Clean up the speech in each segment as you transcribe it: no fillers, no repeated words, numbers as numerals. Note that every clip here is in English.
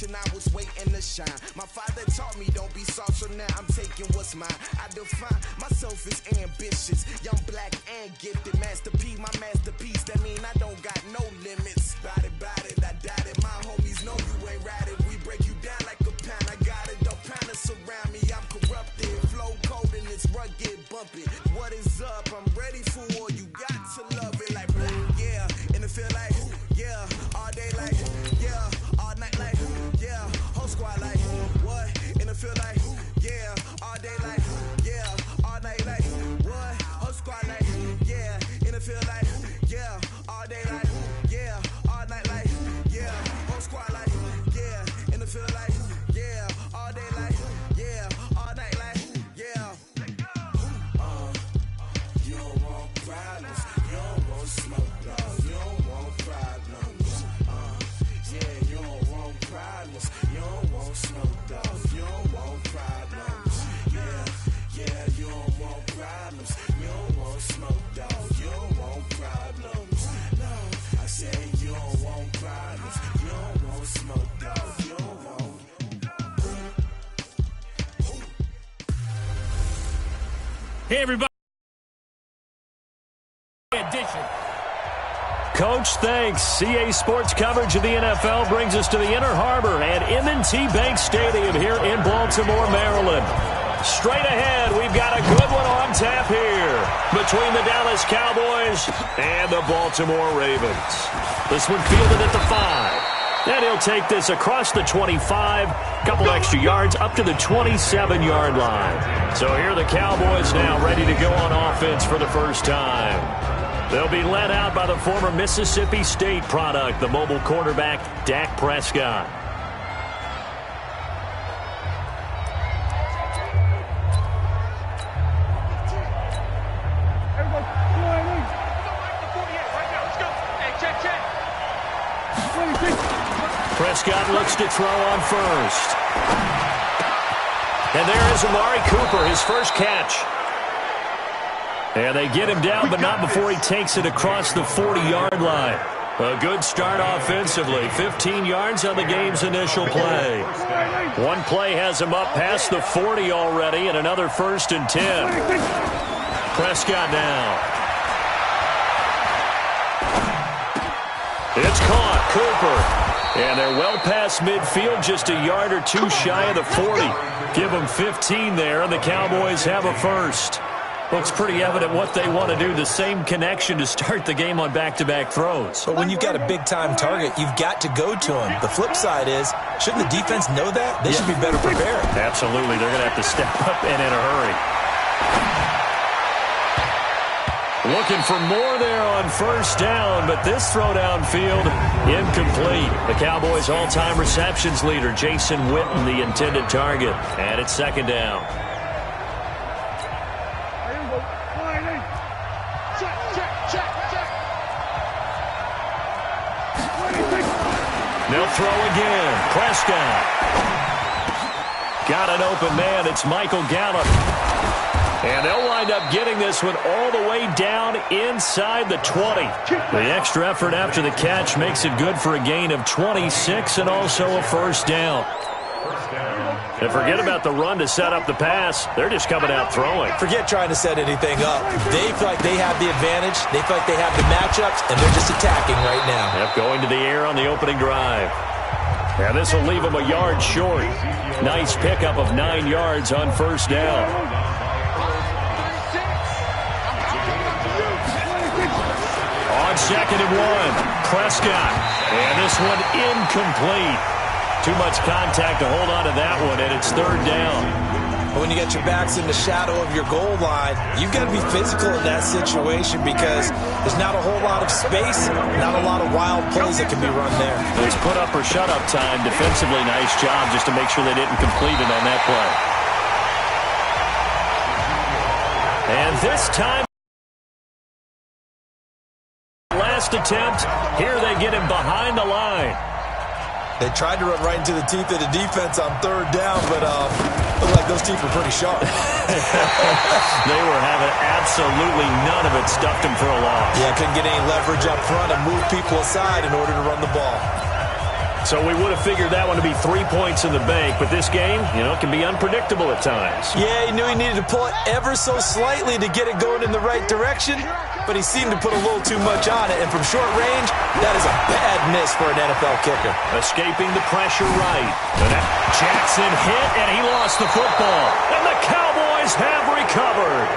generation, I was waiting to shine. My father taught me don't be soft, so now I'm taking what's mine. I define myself as ambitious, young, black, and gifted. Master P, my masterpiece, that mean I don't got no limits. Bout it, I doubt it. My homies know you ain't ratted. We break you down like a pound. I got it, don't pound us around me. I'm corrupted, flow cold and it's rugged, bumpy. What is up? I'm ready for war. You got to love it like yeah, and it feel like yeah, all day like yeah, all night like yeah, whole squad like what? And it feel like yeah, all day like yeah, all night like what? Whole squad like yeah, and it feel like yeah, all day like yeah, all night like yeah, whole squad like yeah, and it feel like yeah, all day like yeah, all night like yeah. You don't want problems, you don't want smoke, dog. You don't want problems. Yeah, you don't want problems, you don't want smoke, dog. You don't want problems. Yeah, you don't want problems, you don't want smoke, dog. You don't want problems. No, I said you don't want problems, you don't want smoke, dog. You don't want. Hey, everybody. Edition. Coach, thanks. CA Sports coverage of the NFL brings us to the Inner Harbor at M&T Bank Stadium here in Baltimore, Maryland. Straight ahead, we've got a good one on tap here between the Dallas Cowboys and the Baltimore Ravens. This one fielded at the 5. And he'll take this across the 25, couple extra yards up to the 27-yard line. So here are the Cowboys now ready to go on offense for the first time. They'll be led out by the former Mississippi State product, the mobile quarterback, Dak Prescott. Prescott looks to throw on first. And there is Amari Cooper, his first catch. And they get him down, but not before he takes it across the 40-yard line. A good start offensively. 15 yards on the game's initial play. One play has him up past the 40 already, and another 1st and 10. Prescott now. It's caught. Cooper. And they're well past midfield, just a yard or two shy of the 40. Give them 15 there, and the Cowboys have a first. Looks pretty evident what they want to do. The same connection to start the game on back-to-back throws. But when you've got a big-time target, you've got to go to him. The flip side is, shouldn't the defense know that? They should be better prepared. Absolutely. They're going to have to step up and in a hurry. Looking for more there on first down, but this throw downfield, incomplete. The Cowboys' all-time receptions leader, Jason Witten, the intended target. And it's 2nd down. They'll throw again. Prescott. Got an open man. It's Michael Gallup. And they'll wind up getting this one all the way down inside the 20. The extra effort after the catch makes it good for a gain of 26 and also a first down. And forget about the run to set up the pass. They're just coming out throwing. Forget trying to set anything up. They feel like they have the advantage. They feel like they have the matchups, and they're just attacking right now. Yep, going to the air on the opening drive. And this will leave them a yard short. Nice pickup of 9 yards on first down. On 2nd and 1, Prescott. And this one incomplete. Too much contact to hold on to that one, and it's 3rd down. When you get your backs in the shadow of your goal line, you've got to be physical in that situation because there's not a whole lot of space, not a lot of wild plays that can be run there. It's put up or shut up time. Defensively, nice job just to make sure they didn't complete it on that play. And this time, last attempt, here they get him behind the line. They tried to run right into the teeth of the defense on 3rd down, but looked like those teeth were pretty sharp. They were having absolutely none of it, stuffed him for a loss. Yeah, couldn't get any leverage up front and move people aside in order to run the ball. So we would have figured that one to be 3 points in the bank, but this game, can be unpredictable at times. Yeah, he knew he needed to pull it ever so slightly to get it going in the right direction, but he seemed to put a little too much on it, and from short range, that is a bad miss for an NFL kicker. Escaping the pressure right. Jackson hit, and he lost the football. And the Cowboys have recovered.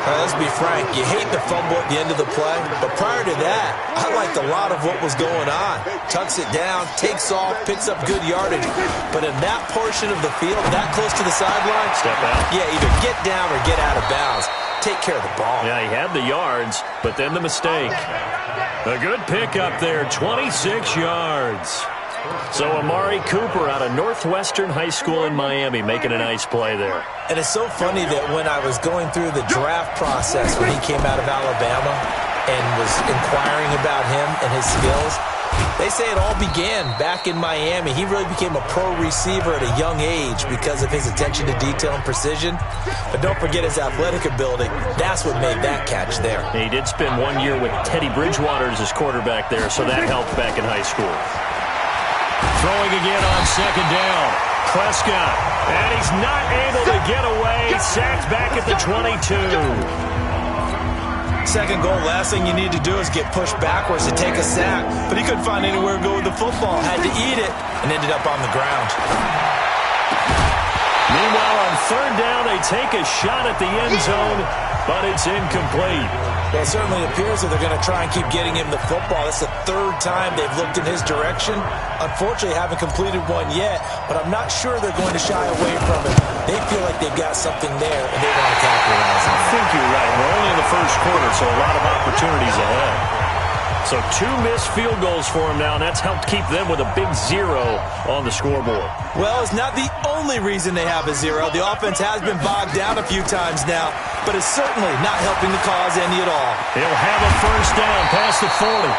Let's be frank, you hate the fumble at the end of the play, but prior to that, I liked a lot of what was going on. Tucks it down, takes off, picks up good yardage, but in that portion of the field, that close to the sideline, step out. Yeah, either get down or get out of bounds. Take care of the ball. Yeah, he had the yards, but then the mistake. A good pick up there, 26 yards. So Amari Cooper out of Northwestern High School in Miami making a nice play there. And it's so funny that when I was going through the draft process when he came out of Alabama and was inquiring about him and his skills, they say it all began back in Miami. He really became a pro receiver at a young age because of his attention to detail and precision. But don't forget his athletic ability. That's what made that catch there. He did spend 1 year with Teddy Bridgewater as his quarterback there, so that helped back in high school. Throwing again on second down. Prescott. And he's not able to get away. Sacked back at the 22. Second goal, last thing you need to do is get pushed backwards to take a sack. But he couldn't find anywhere to go with the football. Had to eat it and ended up on the ground. Meanwhile, on third down, they take a shot at the end zone, but it's incomplete. Well, it certainly appears that they're going to try and keep getting him the football. That's the third time they've looked in his direction. Unfortunately, haven't completed one yet, but I'm not sure they're going to shy away from it. They feel like they've got something there, and they want to capitalize on it. I think you're right. We're only in the first quarter, so a lot of opportunities ahead. So 2 missed field goals for him now, and that's helped keep them with a big 0 on the scoreboard. Well, it's not the only reason they have a 0. The offense has been bogged down a few times now, but it's certainly not helping the cause any at all. He'll have a first down past the 40.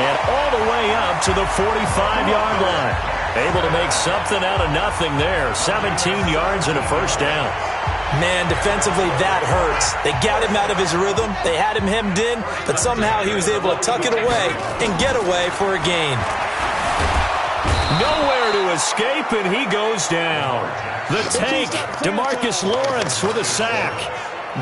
And all the way up to the 45-yard line. Able to make something out of nothing there. 17 yards and a first down. Man, defensively, that hurts. They got him out of his rhythm. They had him hemmed in, but somehow he was able to tuck it away and get away for a gain. Nowhere to escape, and he goes down. The tank, DeMarcus Lawrence with a sack.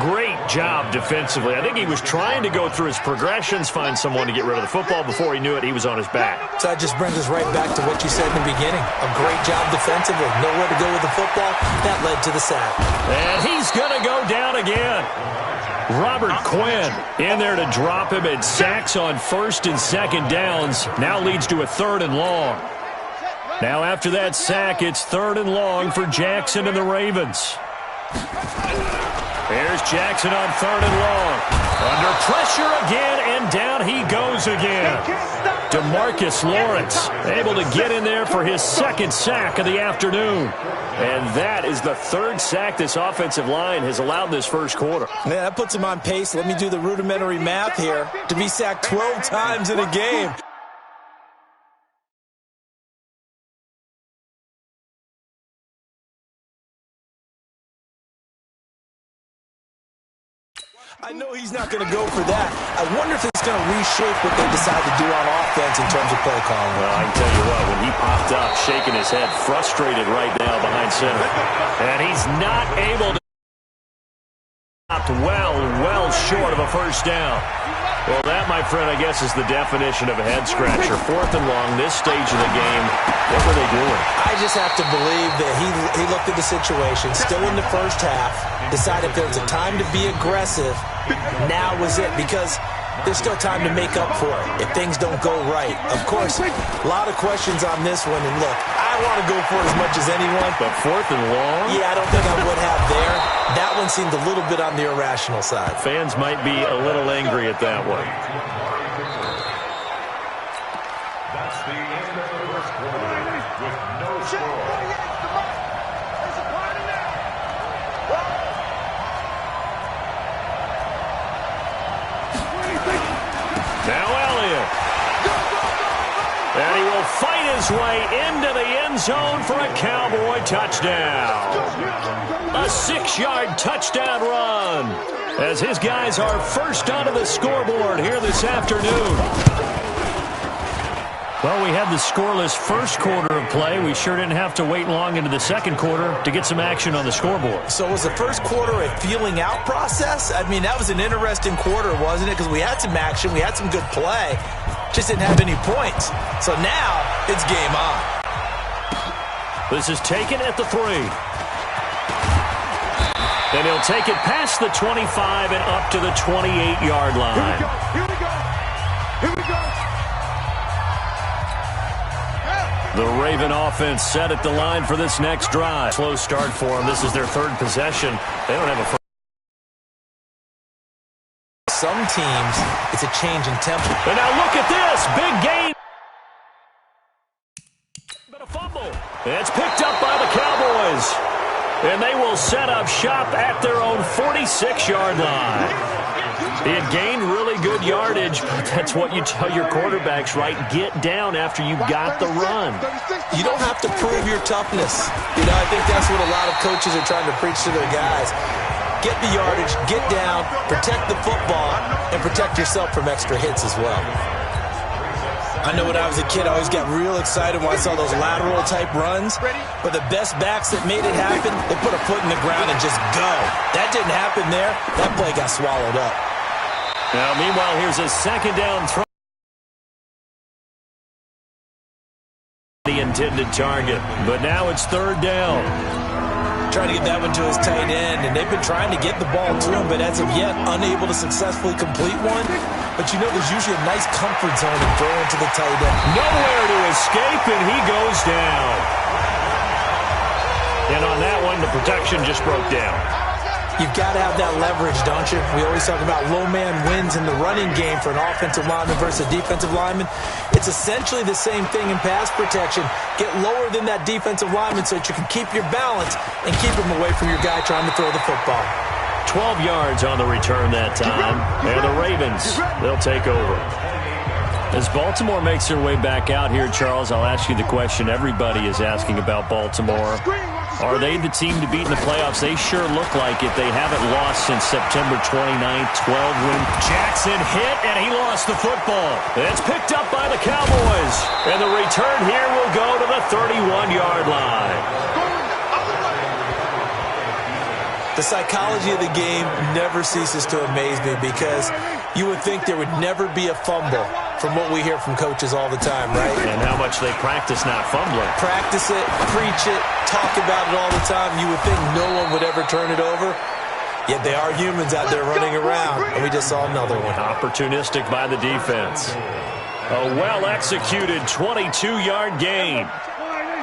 Great job defensively. I think he was trying to go through his progressions, find someone to get rid of the football. Before he knew it, he was on his back. So that just brings us right back to what you said in the beginning. A great job defensively. Nowhere to go with the football. That led to the sack. And he's going to go down again. Robert Quinn in there to drop him, and sacks on first and second downs. Now leads to a 3rd and long. Now after that sack, it's 3rd and long for Jackson and the Ravens. Here's Jackson on 3rd and long. Under pressure again, and down he goes again. DeMarcus Lawrence able to get in there for his 2nd sack of the afternoon. And that is the 3rd sack this offensive line has allowed this first quarter. Yeah, that puts him on pace. Let me do the rudimentary math here. To be sacked 12 times in a game. I know he's not going to go for that. I wonder if it's going to reshape what they decide to do on offense in terms of play calling. Well, I can tell you what, when he popped up, shaking his head, frustrated right now behind center. And he's not able to well short of a first down. Well, that, my friend, I guess is the definition of a head-scratcher. 4th and long, this stage of the game. What were they doing? I just have to believe that he looked at the situation, still in the first half, decided there was a time to be aggressive. Now was it, because there's still time to make up for it if things don't go right. Of course, a lot of questions on this one, and look, I want to go for it as much as anyone. But 4th and long? Yeah, I don't think I would have there. That one seemed a little bit on the irrational side. Fans might be a little angry at that one. That's the end of the first quarter with no score. Now Elliott. And he will fight his way into the end zone for a Cowboy touchdown. A 6-yard touchdown run as his guys are first onto the scoreboard here this afternoon. Well, we had the scoreless first quarter of play. We sure didn't have to wait long into the second quarter to get some action on the scoreboard. So was the first quarter a feeling out process? I mean, that was an interesting quarter, wasn't it? Because we had some action, we had some good play, just didn't have any points. So now it's game on. This is taken at the 3. And he'll take it past the 25 and up to the 28-yard line. Here we go. Here we go. The Raven offense set at the line for this next drive. Slow start for them. This is their third possession. They don't have a first. Some teams, it's a change in tempo. And now look at this. Big gain. But a fumble. It's picked up by the Cowboys. And they will set up shop at their own 46-yard line. He had gained really good yardage, but that's what you tell your quarterbacks, right? Get down after you got the run. You don't have to prove your toughness. You know, I think that's what a lot of coaches are trying to preach to their guys. Get the yardage, get down, protect the football, and protect yourself from extra hits as well. I know when I was a kid, I always got real excited when I saw those lateral-type runs. But the best backs that made it happen, they put a foot in the ground and just go. That didn't happen there. That play got swallowed up. Now, meanwhile, here's a second down throw. The intended target, but now it's third down. Trying to get that one to his tight end, and they've been trying to get the ball to him, but as of yet, unable to successfully complete one. But you know, there's usually a nice comfort zone in throwing to the tight end. Nowhere to escape, and he goes down. And on that one, the protection just broke down. You've got to have that leverage, don't you? We always talk about low man wins in the running game for an offensive lineman versus a defensive lineman. It's essentially the same thing in pass protection. Get lower than that defensive lineman so that you can keep your balance and keep him away from your guy trying to throw the football. 12 yards on the return that time. And the Ravens, they'll take over. As Baltimore makes their way back out here, Charles, I'll ask you the question everybody is asking about Baltimore. Are they the team to beat in the playoffs? They sure look like it. They haven't lost since September 29th, 12-win. Jackson hit, and he lost the football. It's picked up by the Cowboys. And the return here will go to the 31-yard line. The psychology of the game never ceases to amaze me because you would think there would never be a fumble from what we hear from coaches all the time, right? And how much they practice not fumbling. Practice it, preach it, talk about it all the time. You would think no one would ever turn it over. Yet they are humans out there running around, and we just saw another one. Opportunistic by the defense. A well-executed 22-yard gain.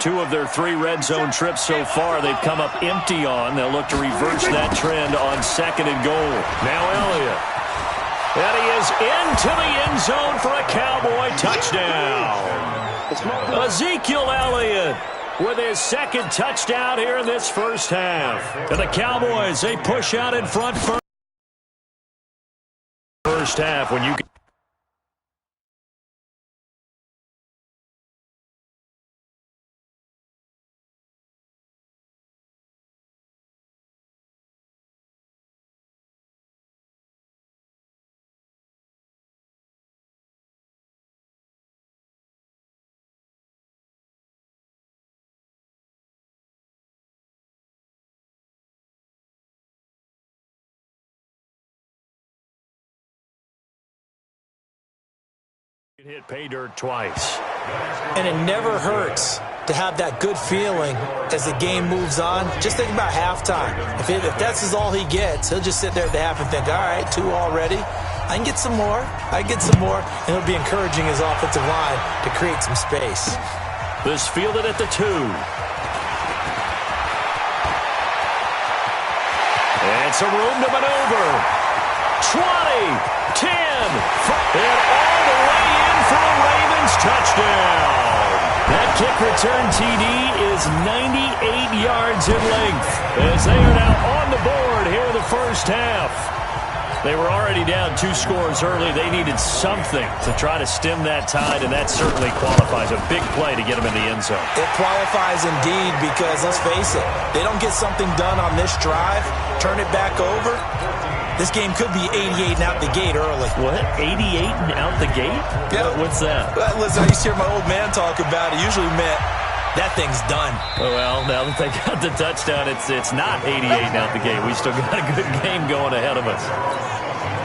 2 of their 3 red zone trips so far, they've come up empty on. They'll look to reverse that trend on 2nd and goal. Now Elliott. And he is into the end zone for a Cowboy touchdown. Ezekiel Elliott with his 2nd touchdown here in this first half. And the Cowboys, they push out in front first half when you can. Hit pay dirt twice. And it never hurts to have that good feeling as the game moves on. Just think about halftime. If that's all he gets, he'll just sit there at the half and think, all right, 2 already. I can get some more. And he'll be encouraging his offensive line to create some space. This fielded at the 2. And some room to maneuver. 20, 10, and all the way in for a Ravens touchdown. That kick return TD is 98 yards in length as they are now on the board here in the first half. They were already down 2 scores early. They needed something to try to stem that tide, and that certainly qualifies. A big play to get them in the end zone. It qualifies indeed because, let's face it, they don't get something done on this drive, turn it back over, This game could be 88 and out the gate early. What? 88 and out the gate? Yeah. What's that? Well, listen, I used to hear my old man talk about it. Usually meant that thing's done. Well, now that they got the touchdown, it's not 88 and out the gate. We still got a good game going ahead of us.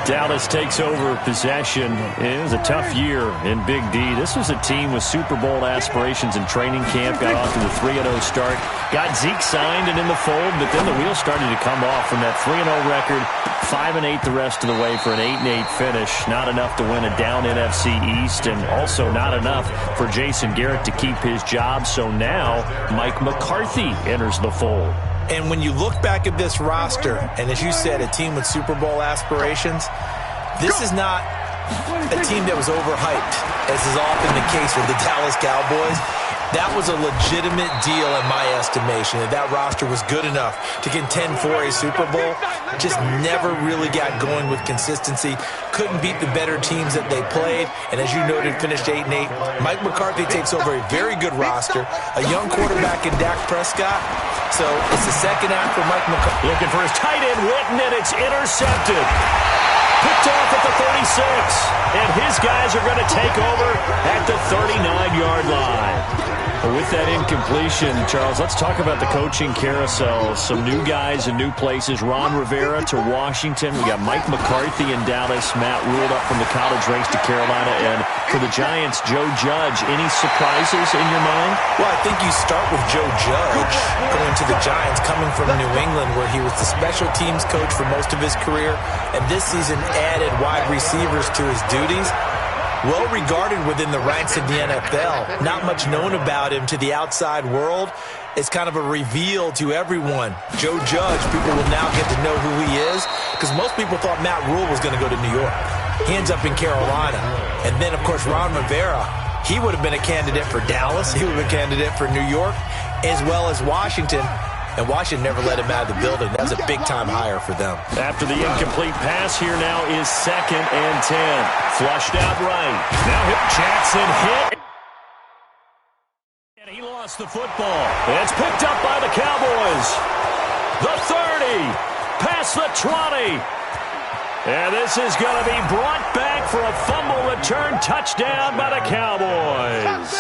Dallas takes over possession. It was a tough year in Big D. This was a team with Super Bowl aspirations in training camp. Got off to the 3-0 start. Got Zeke signed and in the fold, but then the wheels started to come off from that 3-0 record. 5-8 the rest of the way for an 8-8 finish. Not enough to win a down NFC East, and also not enough for Jason Garrett to keep his job. So now Mike McCarthy enters the fold. And when you look back at this roster, and as you said, a team with Super Bowl aspirations, this is not a team that was overhyped, as is often the case with the Dallas Cowboys. That was a legitimate deal in my estimation, that roster was good enough to contend for a Super Bowl. Just never really got going with consistency. Couldn't beat the better teams that they played. And as you noted, finished 8-8. Mike McCarthy takes over a very good roster, a young quarterback in Dak Prescott. So it's the second half for Mike McCarthy. Looking for his tight end, Witten, and it's intercepted. Picked off at the 36. And his guys are going to take over at the 39-yard line. With that incompletion, Charles, let's talk about the coaching carousel. Some new guys in new places. Ron Rivera to Washington. We got Mike McCarthy in Dallas. Matt Rule up from the college ranks to Carolina. And for the Giants, Joe Judge. Any surprises in your mind? Well, I think you start with Joe Judge going to the Giants, coming from New England, where he was the special teams coach for most of his career. And this season added wide receivers to his duties. Well regarded within the ranks of the NFL. Not much known about him to the outside world. It's kind of a reveal to everyone. Joe Judge, people will now get to know who he is, because most people thought Matt Rule was going to go to New York. He ends up in Carolina. And then, of course, Ron Rivera, he would have been a candidate for Dallas. He would have been a candidate for New York, as well as Washington. And Washington never let him out of the building. That was a big-time hire for them. After the incomplete pass, here now is 2nd and 10. Flushed out right. Now Jackson hit. And he lost the football. It's picked up by the Cowboys. The 30. Past the 20. And this is going to be brought back for a fumble return touchdown by the Cowboys.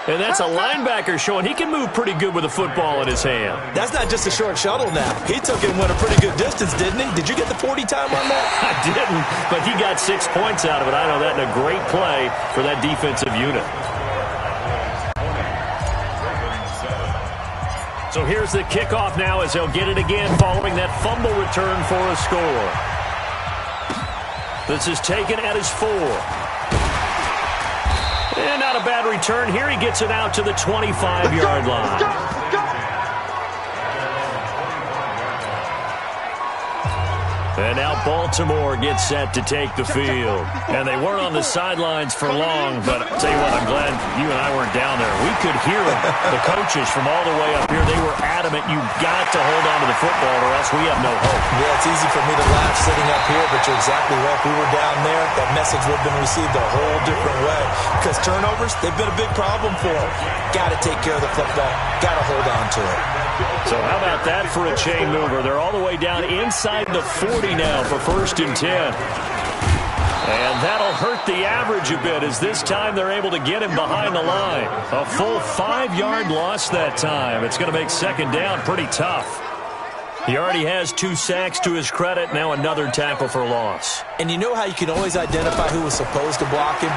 And that's a linebacker showing he can move pretty good with a football in his hand. That's not just a short shuttle now. He took it and went a pretty good distance, didn't he? Did you get the 40 time on that? I didn't, but he got 6 points out of it. I know that in a great play for that defensive unit. So here's the kickoff now as he'll get it again following that fumble return for a score. This is taken at his 4. And not a bad return here. He gets it out to the 25-yard line. And now Baltimore gets set to take the field. And they weren't on the sidelines for long, but I'll tell you what, I'm glad you and I weren't down there. We could hear them, the coaches from all the way up here. They were adamant, you've got to hold on to the football or else we have no hope. Yeah, it's easy for me to laugh sitting up here, but you're exactly right. If we were down there, that message would have been received a whole different way. Because turnovers, they've been a big problem for them. Got to take care of the football. Got to hold on to it. So how about that for a chain mover? They're all the way down inside the 40 now for 1st and 10. And that'll hurt the average a bit as this time they're able to get him behind the line. A full 5-yard loss that time. It's going to make 2nd down pretty tough. He already has 2 sacks to his credit. Now another tackle for loss. And you know how you can always identify who was supposed to block him?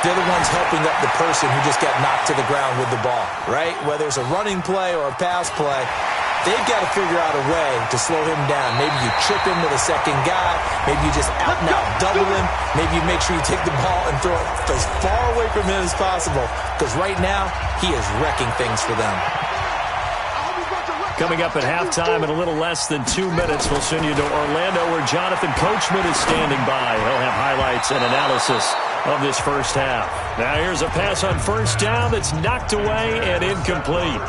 They're the ones helping up the person who just got knocked to the ground with the ball, right? Whether it's a running play or a pass play, they've got to figure out a way to slow him down. Maybe you chip him with a second guy. Maybe you just out-and-out double him. Maybe you make sure you take the ball and throw it as far away from him as possible. Because right now, he is wrecking things for them. Coming up at halftime in a little less than 2 minutes, we'll send you to Orlando where Jonathan Coachman is standing by. He'll have highlights and analysis of this first half. Now here's a pass on 1st down that's knocked away and incomplete.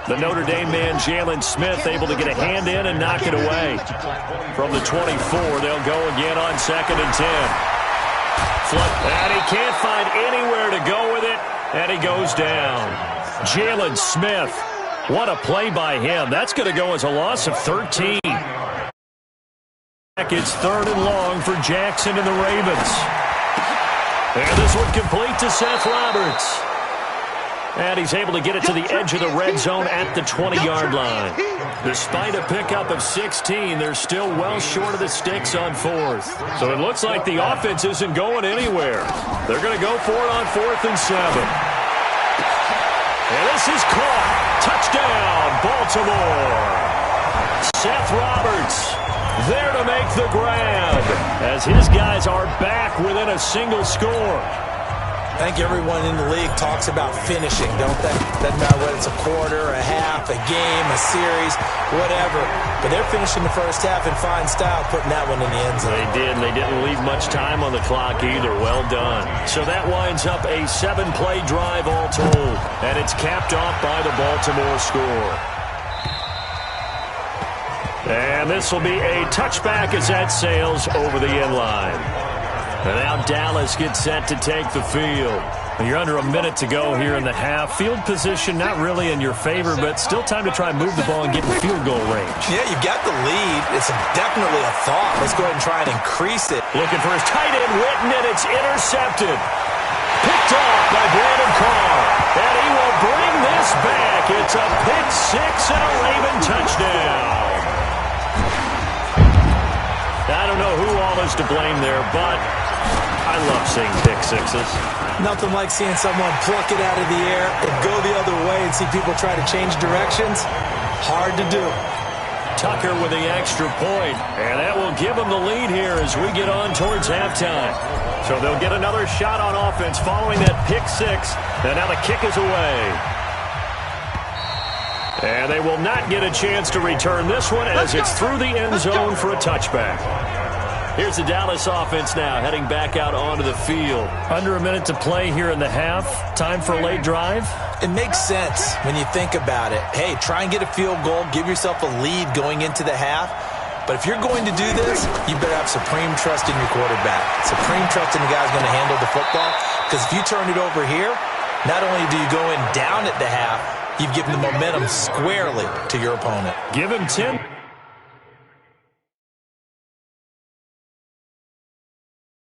The Notre Dame man, Jalen Smith, able to get a hand in and knock it away. From the 24, they'll go again on 2nd and 10. And he can't find anywhere to go with it, and he goes down. Jalen Smith, what a play by him. That's going to go as a loss of 13. It's 3rd and long for Jackson and the Ravens. And this one complete to Seth Roberts. And he's able to get it to the edge of the red zone at the 20-yard line. Despite a pickup of 16, they're still well short of the sticks on 4th. So it looks like the offense isn't going anywhere. They're going to go for it on 4th and 7. And this is caught. Touchdown, Baltimore. Seth Roberts there to make the grab as his guys are back within a single score. I think everyone in the league talks about finishing, don't they? Doesn't matter whether it's a quarter, a half, a game, a series, whatever. But they're finishing the first half in fine style, putting that one in the end zone. They did, and they didn't leave much time on the clock either. Well done. So that winds up a 7-play drive all told, and it's capped off by the Baltimore score. And this will be a touchback as that sails over the end line. And now Dallas gets set to take the field. You're under a minute to go here in the half. Field position not really in your favor, but still time to try and move the ball and get in field goal range. Yeah, you've got the lead. It's definitely a thought. Let's go ahead and try and increase it. Looking for his tight end, Witten, and it's intercepted. Picked off by Brandon Carr. And he will bring this back. It's a pick 6 and a Raven touchdown. I don't know who all is to blame there, but I love seeing pick 6s. Nothing like seeing someone pluck it out of the air and go the other way and see people try to change directions. Hard to do. Tucker with the extra point, and that will give them the lead here as we get on towards halftime. So they'll get another shot on offense following that pick 6, and now the kick is away. And they will not get a chance to return this one as it's through the end zone for a touchback. Here's the Dallas offense now heading back out onto the field. Under a minute to play here in the half. Time for a late drive. It makes sense when you think about it. Hey, try and get a field goal. Give yourself a lead going into the half. But if you're going to do this, you better have supreme trust in your quarterback. Supreme trust in the guy who's going to handle the football. Because if you turn it over here, not only do you go in down at the half, you've given the momentum squarely to your opponent. Give him 10.